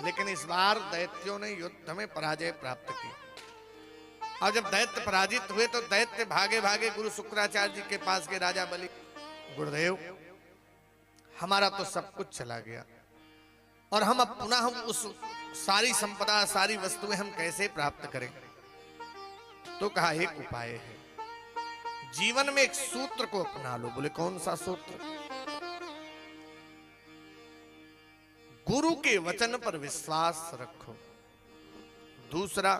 लेकिन इस बार दैत्यों ने युद्ध में पराजय प्राप्त की। और जब दैत्य पराजित हुए तो दैत्य भागे भागे गुरु शुक्राचार्य जी के पास गए। राजा बलि, गुरुदेव हमारा तो सब कुछ चला गया और हम अब पुनः हम उस सारी संपदा सारी वस्तुएं हम कैसे प्राप्त करें? तो कहा एक उपाय है, जीवन में एक सूत्र को अपना लो। बोले कौन सा सूत्र? गुरु के वचन पर विश्वास रखो। दूसरा,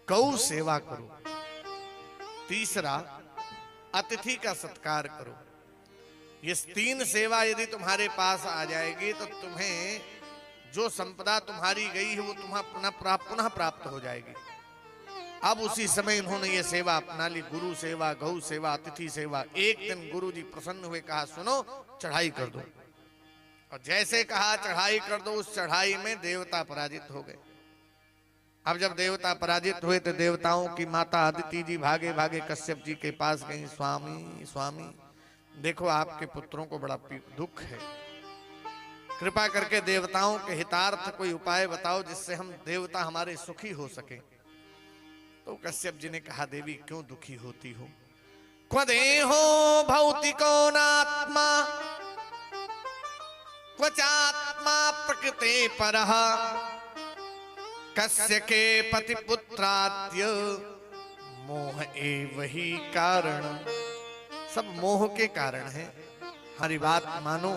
गौ सेवा करो। तीसरा, अतिथि का सत्कार करो। ये 3 सेवा यदि तुम्हारे पास आ जाएगी तो तुम्हें जो संपदा तुम्हारी गई है वो तुम्हें पुनः प्राप्त हो जाएगी। अब उसी समय इन्होंने ये सेवा अपना ली, गुरु सेवा, गौ सेवा, अतिथि सेवा। एक दिन गुरु जी प्रसन्न हुए, कहा सुनो चढ़ाई कर दो। और जैसे कहा चढ़ाई कर दो, उस चढ़ाई में देवता पराजित हो गए। अब जब देवता पराजित हुए तो देवताओं की माता अदिति जी भागे भागे कश्यप जी के पास गई। स्वामी स्वामी, देखो आपके पुत्रों को बड़ा दुख है, कृपा करके देवताओं के हितार्थ कोई उपाय बताओ जिससे हम देवता हमारे सुखी हो सके। तो कश्यप जी ने कहा, देवी क्यों दुखी होती हो? क्व देहो भौतिको नात्मा क्वचात्मा प्रकृते परः कस्य के पति पुत्राद्य मोह एव ही कारण। सब मोह के कारण है। हमारी बात मानो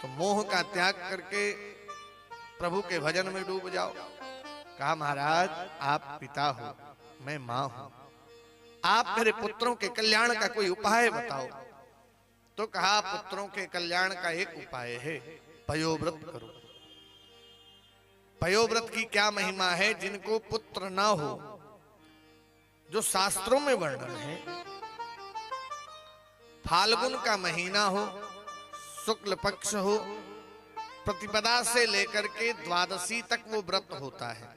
तो मोह का त्याग करके प्रभु के भजन में डूब जाओ। कहा महाराज आप पिता हो, मैं मां हूं, आप मेरे पुत्रों के कल्याण का कोई उपाय बताओ। तो कहा पुत्रों के कल्याण का एक उपाय है, पयोव्रत करो। पयोव्रत की क्या महिमा है? जिनको पुत्र ना हो, जो शास्त्रों में वर्णन है, फाल्गुन का महीना हो, शुक्ल पक्ष हो, प्रतिपदा से लेकर के द्वादशी तक वो व्रत होता है,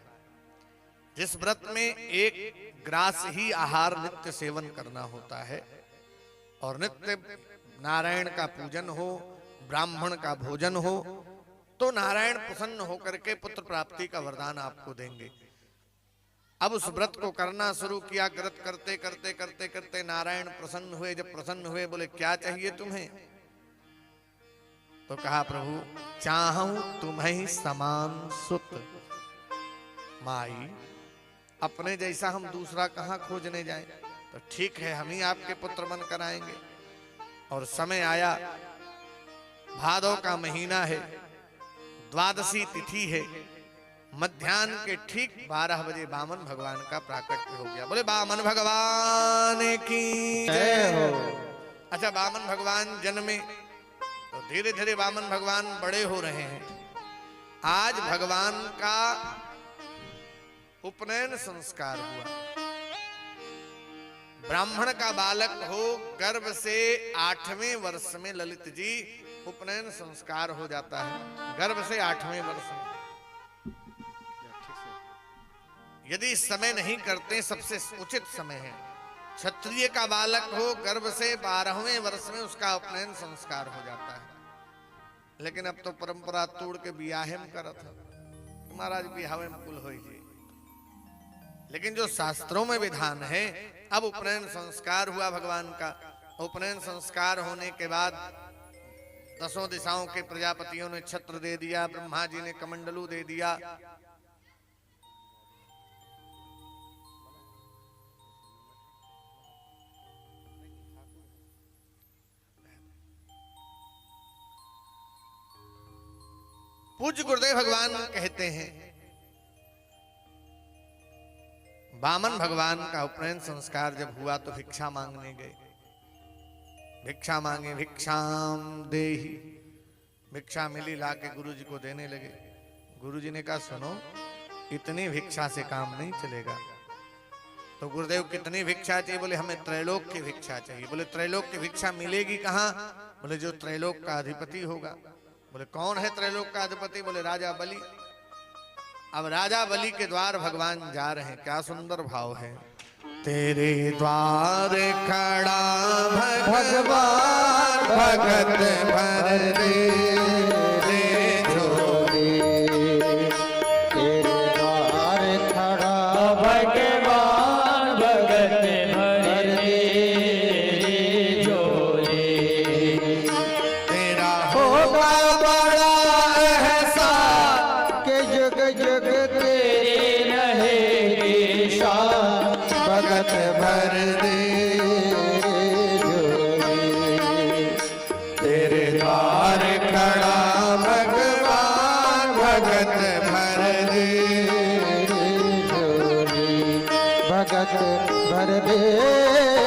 जिस व्रत में एक ग्रास ही आहार नित्य सेवन करना होता है और नित्य नारायण का पूजन हो, ब्राह्मण का भोजन हो, तो नारायण प्रसन्न होकर के पुत्र प्राप्ति का वरदान आपको देंगे। अब उस व्रत को करना शुरू किया। व्रत करते करते करते करते नारायण प्रसन्न हुए। जब प्रसन्न हुए बोले क्या चाहिए तुम्हें? तो कहा प्रभु चाहूं तुम्हें समान सुत। माई अपने जैसा हम दूसरा कहां खोजने जाएं? तो ठीक है, हम ही आपके पुत्र बन कर आएंगे। और समय आया, भादव का महीना है, द्वादशी तिथि है, मध्याह्न के ठीक 12 बजे वामन भगवान का प्राकट्य हो गया। बोले वामन भगवान की जय हो। अच्छा, वामन भगवान जन्मे तो धीरे धीरे वामन भगवान बड़े हो रहे हैं। आज भगवान का उपनयन संस्कार हुआ। ब्राह्मण का बालक हो, गर्भ से 8वें वर्ष में ललित जी उपनयन संस्कार हो जाता है। गर्भ से 8वें वर्ष में यदि इस समय नहीं करते, सबसे उचित समय है। क्षत्रिय का बालक हो, गर्भ से 12वें वर्ष में उसका उपनयन संस्कार हो जाता है। लेकिन अब तो परंपरा तोड़ के बियाहे में करत है, महाराज बियाहे में कुल हो जी। लेकिन जो शास्त्रों में विधान है, अब उपनयन संस्कार हुआ भगवान का। उपनयन संस्कार होने के बाद 10 दिशाओं के प्रजापतियों ने छत्र दे दिया, ब्रह्मा जी ने कमंडलू दे दिया। पूज्य गुरुदेव भगवान कहते हैं, वामन भगवान का उपनयन संस्कार जब हुआ तो भिक्षा मांगने गए। भिक्षा मांगे, भिक्षाम देहि। भिक्षा मिली, लाके गुरु जी को देने लगे। गुरु जी ने कहा सुनो, इतनी भिक्षा से काम नहीं चलेगा। तो गुरुदेव कितनी भिक्षा चाहिए? बोले हमें त्रैलोक की भिक्षा चाहिए। बोले त्रैलोक की भिक्षा मिलेगी कहाँ? बोले जो त्रैलोक का अधिपति होगा। बोले कौन है त्रैलोक का अधिपति? बोले राजा बलि। अब राजा बलि के द्वार भगवान जा रहे हैं। क्या सुंदर भाव है। तेरे द्वार खड़ा भगवान भगत भर दे भगत भर दे भगत भर दे